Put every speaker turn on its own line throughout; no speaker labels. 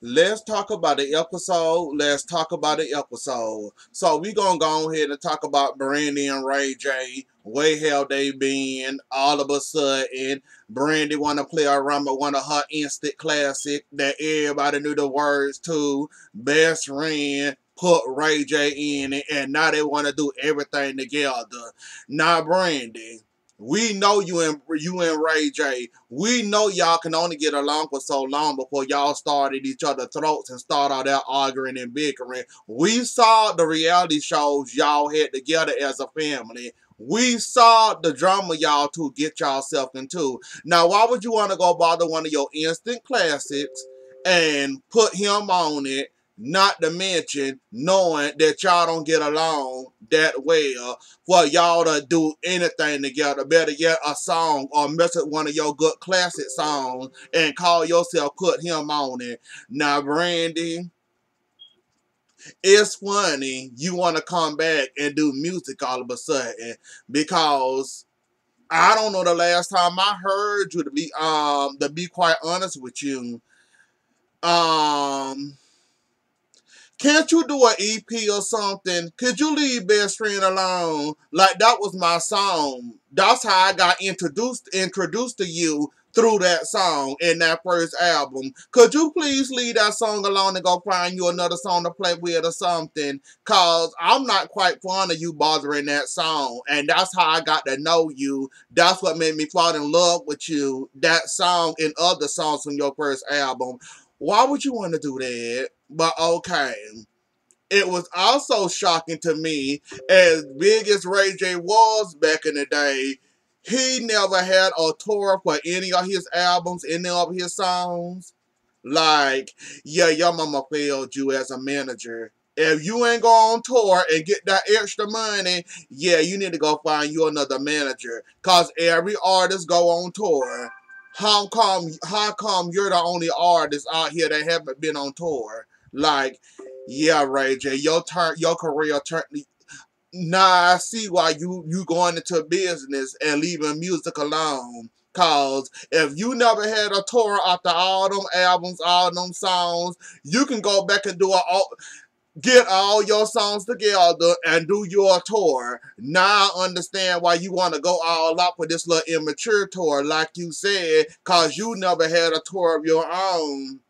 Let's talk about the episode. Let's talk about the episode. So we gonna go ahead and talk about Brandy and Ray J. Where hell they been? All of a sudden, Brandy wanna play around with one of her instant classic that everybody knew the words to. Best friend put Ray J in it, and now they wanna do everything together. Now, Brandy. We know you and Ray J. We know y'all can only get along for so long before y'all started each other's throats and start out there arguing and bickering. We saw the reality shows y'all had together as a family. We saw the drama y'all two get yourself into. Now, why would you want to go bother one of your instant classics and put him on it? Not to mention knowing that y'all don't get along that well for y'all to do anything together. Better yet, a song or mess with one of your good classic songs and call yourself put him on it. Now, Brandy, it's funny you want to come back and do music all of a sudden because I don't know the last time I heard you to be quite honest with you. Um Can't you do an EP or something? Could you leave Best Friend alone? Like that was my song. That's how I got introduced to you through that song in that first album. Could you please leave that song alone and go find you another song to play with or something? Cause I'm not quite fond of you bothering that song. And that's how I got to know you. That's what made me fall in love with you. That song and other songs from your first album. Why would you want to do that? But okay. It was also shocking to me, as big as Ray J was back in the day, he never had a tour for any of his albums, any of his songs. Like, yeah, your mama failed you as a manager. If you ain't go on tour and get that extra money, yeah, you need to go find you another manager. Cause every artist go on tour. How come you're the only artist out here that haven't been on tour? Like, yeah, Ray J, your career turned. Nah, I see why you going into business and leaving music alone. Cause if you never had a tour after all them albums, all them songs, you can go back and get all your songs together and do your tour. Now I understand why you want to go all out for this little immature tour, like you said, cause you never had a tour of your own.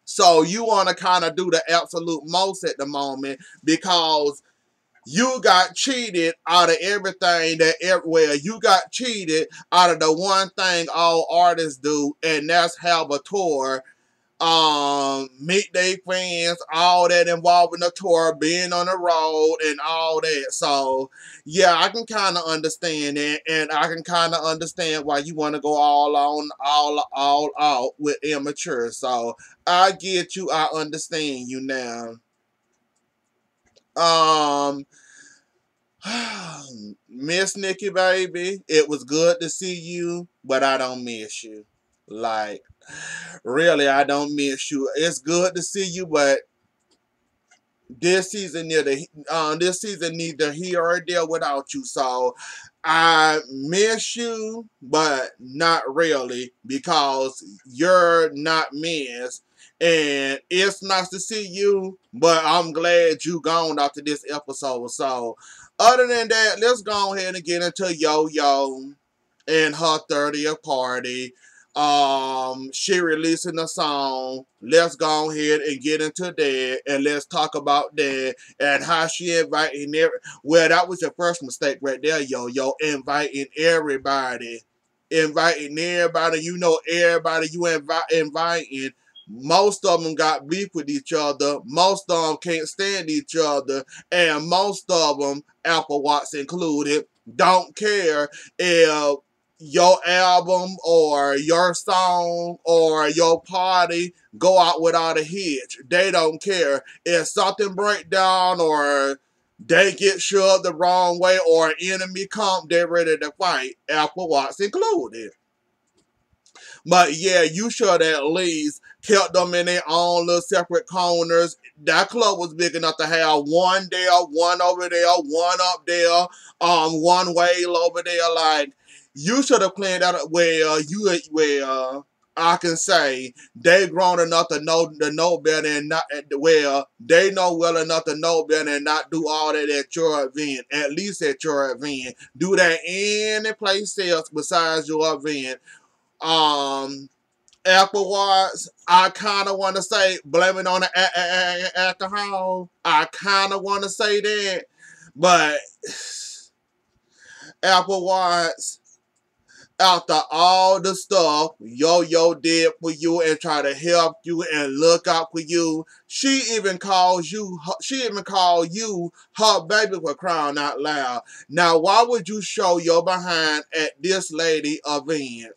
So you want to kind of do the absolute most at the moment because you got cheated out of everything that everywhere. You got cheated out of the one thing all artists do, and that's have a tour, meet their friends, all that involving the tour, being on the road and all that. So yeah, I can kind of understand it, and I can kind of understand why you want to go all out with immature. So I get you, I understand you now. Um, Miss Nikki, baby, it was good to see you, but I don't miss you. Like, really, I don't miss you. It's good to see you, but this season neither here or there without you. So I miss you, but not really because you're not missed. And it's nice to see you, but I'm glad you gone after this episode. So other than that, let's go ahead and get into Yo Yo and her 30th party. She releasing a song. Let's go ahead and get into that, and let's talk about that and how she inviting well, that was your first mistake right there, Yo Yo. Inviting everybody. You know everybody you inviting. Most of them got beef with each other. Most of them can't stand each other, and most of them, Apple Watts included, don't care if your album or your song or your party go out without a hitch. They don't care. If something break down or they get shoved the wrong way or an enemy come, they're ready to fight. Apple Watts included. But yeah, you should at least kept them in their own little separate corners. That club was big enough to have one there, one over there, one up there, one whale over there. Like you should have planned out where I can say they grown enough to know better and not well. They know well enough to know better and not do all that at your event. At least at your event, do that any place else besides your event. Um, Afterwards, I kind of want to say blame it on the alcohol. I kind of want to say that, but afterwards, after all the stuff Yo-Yo did for you and try to help you and look out for you, she even called you her baby for crying out loud. Now, why would you show your behind at this lady event?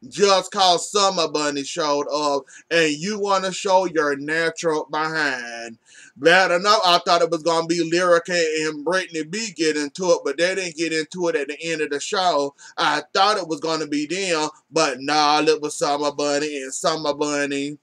Just cause Summer Bunny showed up and you want to show your natural behind. Bad enough, I thought it was going to be Lyrica and Brittany B get into it, but they didn't get into it at the end of the show. I thought it was going to be them, but nah, it was Summer Bunny and Summer Bunny.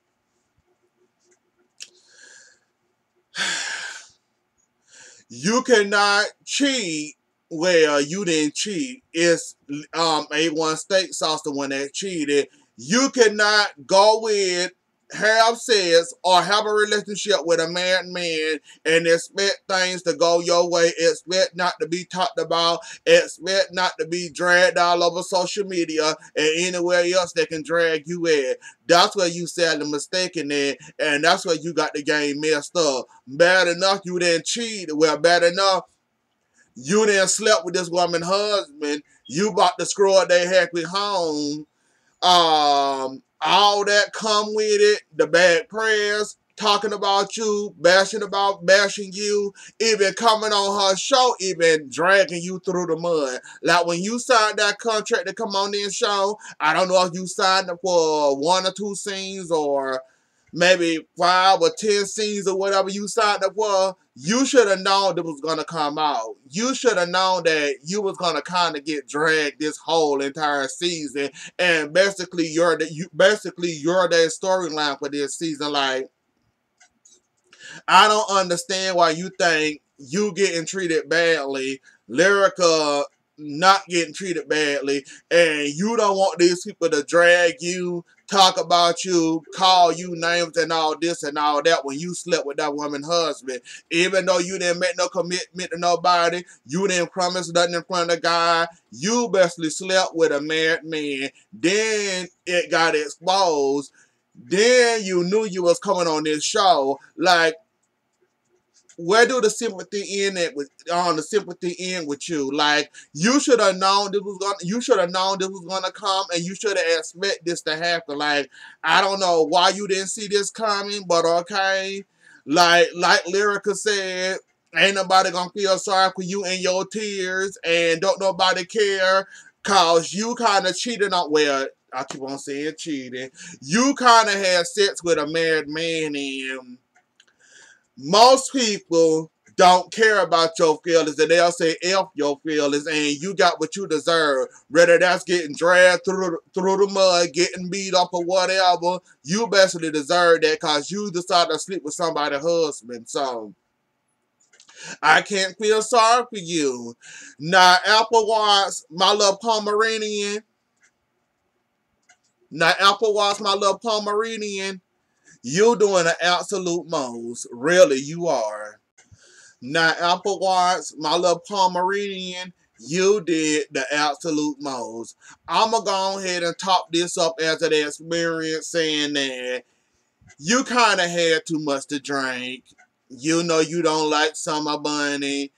You cannot cheat. Well, you didn't cheat. It's A1 Steak Sauce the one that cheated. You cannot go with, have sex, or have a relationship with a married man and expect things to go your way. Expect not to be talked about. Expect not to be dragged all over social media and anywhere else that can drag you in. That's where you sadly mistaken in, and that's where you got the game messed up. Bad enough you didn't cheat. Well, bad enough you didn't slept with this woman's husband. You about to screw up their happy home. All that come with it. The bad prayers, talking about you, bashing you, even coming on her show, even dragging you through the mud. Like when you signed that contract to come on this show, I don't know if you signed up for 1 or 2 scenes or maybe 5 or 10 scenes or whatever you signed up for. You should have known it was gonna come out. You should have known that you was gonna kind of get dragged this whole entire season, and basically you're the storyline for this season. Like, I don't understand why you think you getting treated badly, Lyrica not getting treated badly, and you don't want these people to drag you, talk about you, call you names and all this and all that when you slept with that woman's husband. Even though you didn't make no commitment to nobody, you didn't promise nothing in front of God, you basically slept with a married man. Then it got exposed. Then you knew you was coming on this show. Like, where do the sympathy end at with on the sympathy end with you? Like, you should have known this was gonna come, and you should have expect this to happen. Like, I don't know why you didn't see this coming, but okay. Like Lyrica said, ain't nobody gonna feel sorry for you and your tears, and don't nobody care, cause you kinda cheated on, well, I keep on saying cheating. You kinda had sex with a married man, and most people don't care about your feelings, and they'll say F your feelings, and you got what you deserve. Whether that's getting dragged through the mud, getting beat up or whatever, you basically deserve that because you decided to sleep with somebody's husband. So I can't feel sorry for you. Now, Apple Watch, my little Pomeranian. You doing an absolute most. Really, you are. Now, Apple Watch, my little Pomeranian, you did the absolute most. I'm going to go ahead and top this up as an experience, saying that you kind of had too much to drink. You know you don't like Summer Bunny.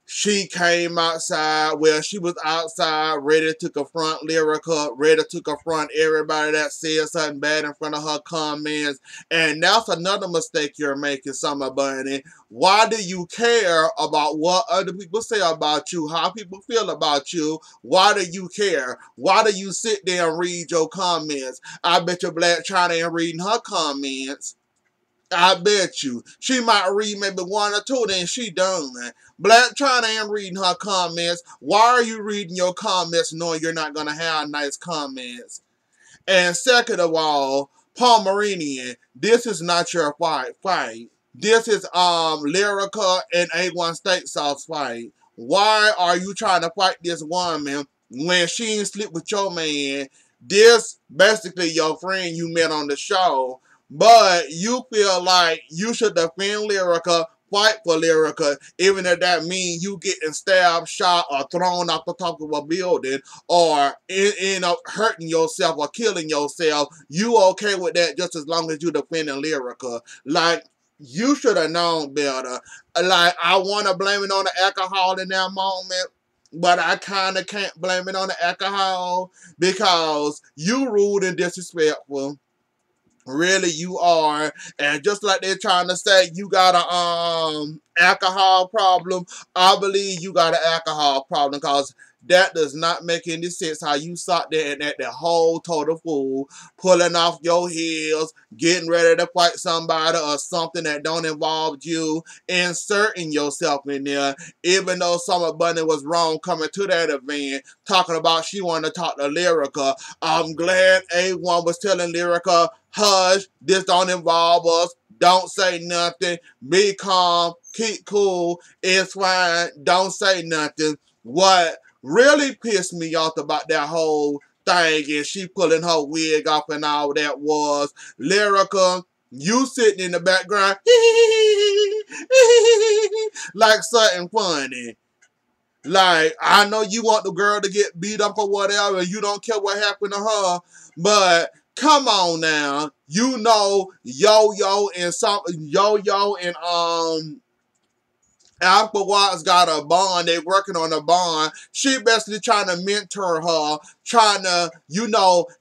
She came outside, well, she was outside ready to confront Lyrica, ready to confront everybody that said something bad in front of her comments. And that's another mistake you're making, Summer Bunny. Why do you care about what other people say about you, how people feel about you? Why do you care? Why do you sit there and read your comments? I bet your Blac Chyna ain't reading her comments. I bet you. She might read maybe 1 or 2, then she done. Blac Chyna ain't reading her comments. Why are you reading your comments knowing you're not going to have nice comments? And second of all, Pomeranian, this is not your fight. This is Lyrica and A1 Steak Sauce fight. Why are you trying to fight this woman when she ain't sleep with your man? this basically your friend you met on the show, but you feel like you should defend Lyrica, fight for Lyrica, even if that means you getting stabbed, shot, or thrown off the top of a building, or end up hurting yourself or killing yourself. You okay with that just as long as you defending Lyrica. Like, you should have known better. Like, I want to blame it on the alcohol in that moment, but I kind of can't blame it on the alcohol because you rude and disrespectful. Really, you are. And just like they're trying to say you got a alcohol problem, I believe you got an alcohol problem because that does not make any sense how you sat there and at the whole total fool, pulling off your heels, getting ready to fight somebody or something that don't involve you, inserting yourself in there, even though Summer Bunny was wrong coming to that event, talking about she wanted to talk to Lyrica. I'm glad A1 was telling Lyrica, hush, this don't involve us. Don't say nothing. Be calm. Keep cool. It's fine. Don't say nothing. What really pissed me off about that whole thing is she pulling her wig off and all that was Lyrica, you sitting in the background like something funny. Like, I know you want the girl to get beat up or whatever, you don't care what happened to her, but come on now. You know Yo-Yo and Apple Watts got a bond. They working on a bond. She basically trying to mentor her, trying to,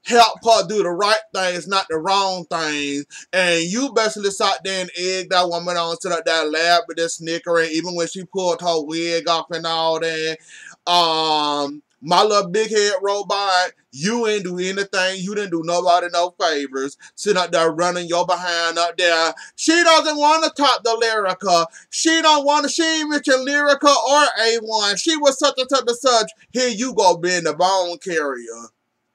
help her do the right things, not the wrong things. And you basically sat there and egged that woman on to that lab with this snickering, even when she pulled her wig off and all that. My little big head robot, you ain't do anything. You didn't do nobody no favors. Sitting up there running your behind up there. She doesn't want to talk to Lyrica. She ain't mention Lyrica or A1. She was such and such and such. Here you go being the bone carrier.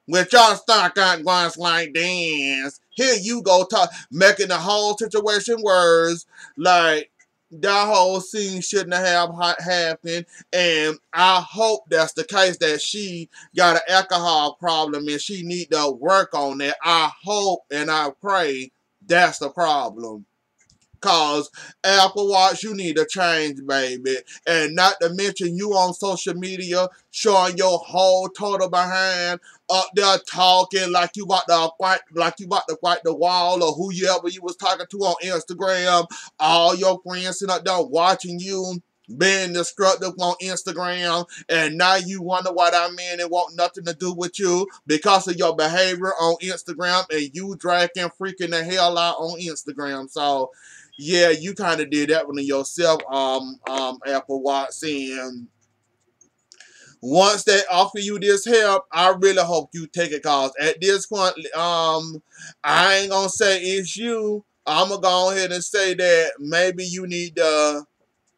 With y'all stuck on going like this. Here you go making the whole situation worse. Like, that whole scene shouldn't have happened, and I hope that's the case, that she got an alcohol problem and she need to work on that. I hope and I pray that's the problem. Cause Apple Watch, you need to change, baby. And not to mention you on social media showing your whole total behind up there talking like you about to fight the wall or whoever you was talking to on Instagram. All your friends sitting up there watching you being destructive on Instagram, and now you wonder why that man didn't want nothing to do with you because of your behavior on Instagram and you dragging freaking the hell out on Instagram. So yeah, you kind of did that one to yourself, Apple Watts. And once they offer you this help, I really hope you take it. Cause at this point, I ain't gonna say it's you. I'm gonna go ahead and say that maybe you need to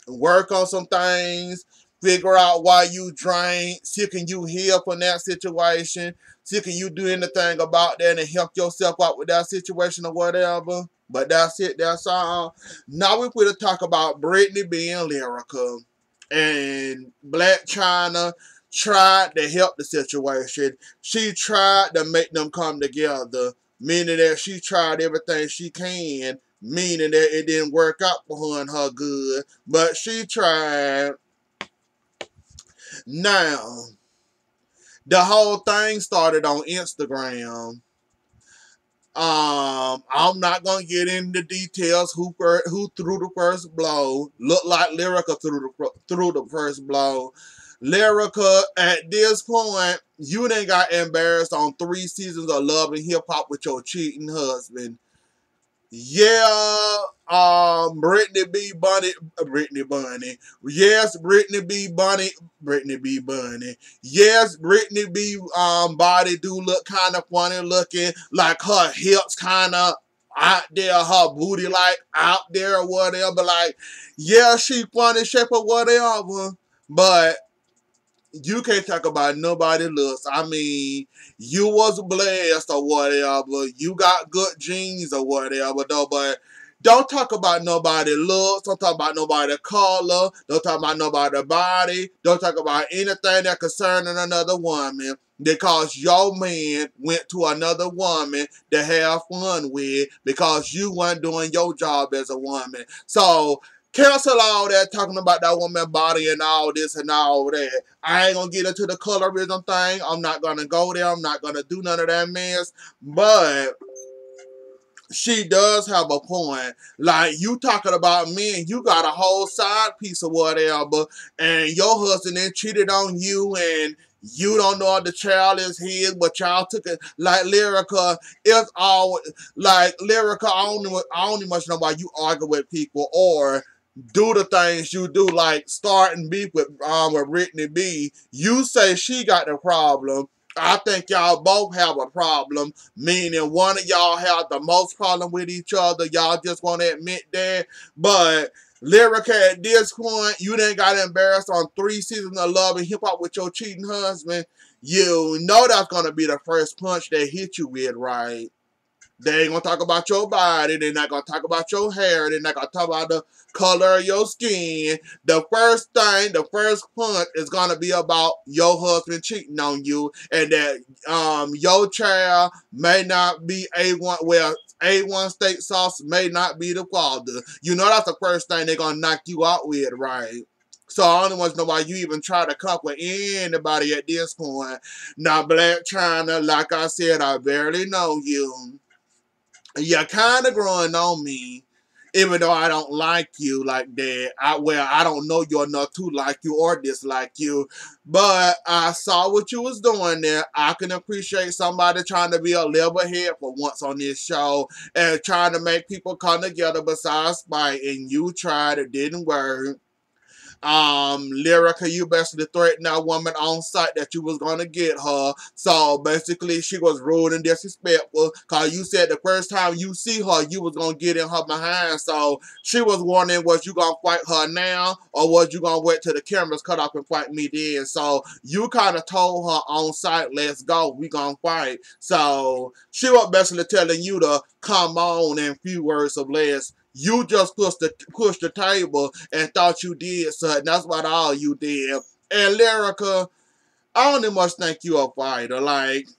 work on some things, figure out why you drank, see can you heal from that situation, see can you do anything about that and help yourself out with that situation or whatever. But that's it, that's all. Now we're going to talk about Brittany being Lyrica. And Blac Chyna tried to help the situation. She tried to make them come together, meaning that she tried everything she can, meaning that it didn't work out for her and her good, but she tried. Now, the whole thing started on Instagram. I'm not gonna get into details who threw the first blow. Looked like Lyrica threw the first blow. Lyrica, at this point, you done got embarrassed on 3 seasons of Love and Hip Hop with your cheating husband. Yeah, Brittany B. Bunny. Yes, Brittany B. Bunny. Yes, Brittany B. Body do look kind of funny looking, like her hips kind of out there, her booty like out there or whatever. Like, yeah, she funny shape or whatever, but you can't talk about nobody looks. I mean, you was blessed or whatever. You got good genes or whatever, though, but Don't talk about nobody looks. Don't talk about nobody color. Don't talk about nobody body. Don't talk about anything that concerning another woman. Because your man went to another woman to have fun with because you weren't doing your job as a woman. So cancel all that talking about that woman body and all this and all that. I ain't gonna get into the colorism thing. I'm not gonna go there. I'm not gonna do none of that mess. But she does have a point. Like, you talking about men, you got a whole side piece or whatever, and your husband then cheated on you, and you don't know if the child is his, but y'all took it. Like Lyrica, it's all like Lyrica. I only much know why you argue with people or do the things you do, like starting beef with Brittany B. You say she got the problem. I think y'all both have a problem, meaning one of y'all have the most problem with each other. Y'all just want to admit that. But Lyrica, at this point, you done got embarrassed on 3 seasons of Love and Hip Hop with your cheating husband. You know that's going to be the first punch they hit you with, right? They ain't gonna talk about your body. They're not gonna talk about your hair. They're not gonna talk about the color of your skin. The first thing, the first punch is gonna be about your husband cheating on you, and that your child may not be A1. Well, A1 steak sauce may not be the father. You know that's the first thing they're gonna knock you out with, right? So I don't want to know why you even try to come with anybody at this point. Now, Blac Chyna, like I said, I barely know you. You're kind of growing on me, even though I don't like you like that. I don't know you enough to like you or dislike you, but I saw what you was doing there. I can appreciate somebody trying to be a level head for once on this show and trying to make people come together besides spite, and you tried, it didn't work. Lyrica, you basically threatened that woman on site that you was gonna get her. So basically, she was rude and disrespectful. Cause you said the first time you see her, you was gonna get in her behind. So she was wondering, was you gonna fight her now, or was you gonna wait till the cameras cut off and fight me then? So you kind of told her on site, "Let's go, we gonna fight." So she was basically telling you to come on in few words of less. You just pushed the table and thought you did something. That's what all you did. And Lyrica, I don't much think you a fighter. Like,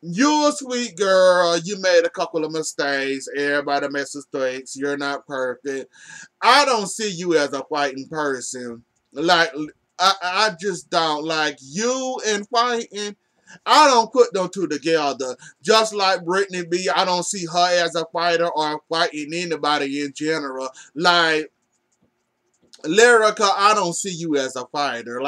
you a sweet girl. You made a couple of mistakes. Everybody makes mistakes. You're not perfect. I don't see you as a fighting person. Like, I just don't. Like, you and fighting, I don't put them two together. Just like Brittany B, I don't see her as a fighter or fighting anybody in general. Like, Lyrica, I don't see you as a fighter.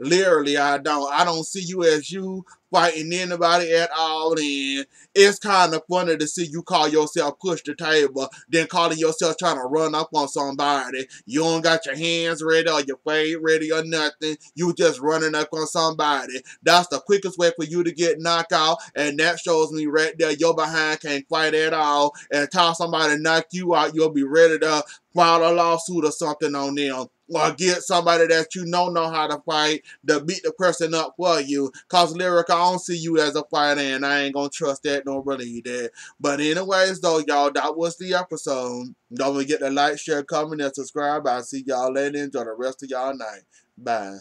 Literally, I don't. I don't see you as you fighting anybody at all. And it's kind of funny to see you call yourself push the table, then calling yourself trying to run up on somebody. You don't got your hands ready or your face ready or nothing. You just running up on somebody. That's the quickest way for you to get knocked out, and that shows me right there your behind can't fight at all. And until somebody knock you out, you'll be ready to file a lawsuit or something on them, or get somebody that you know how to fight to beat the person up for you. Cause Lyrica, I don't see you as a fighter, and I ain't gonna trust that nor believe that. But anyways, though, y'all, that was the episode. Don't forget to like, share, comment, and subscribe. I'll see y'all later. Enjoy the rest of y'all night. Bye.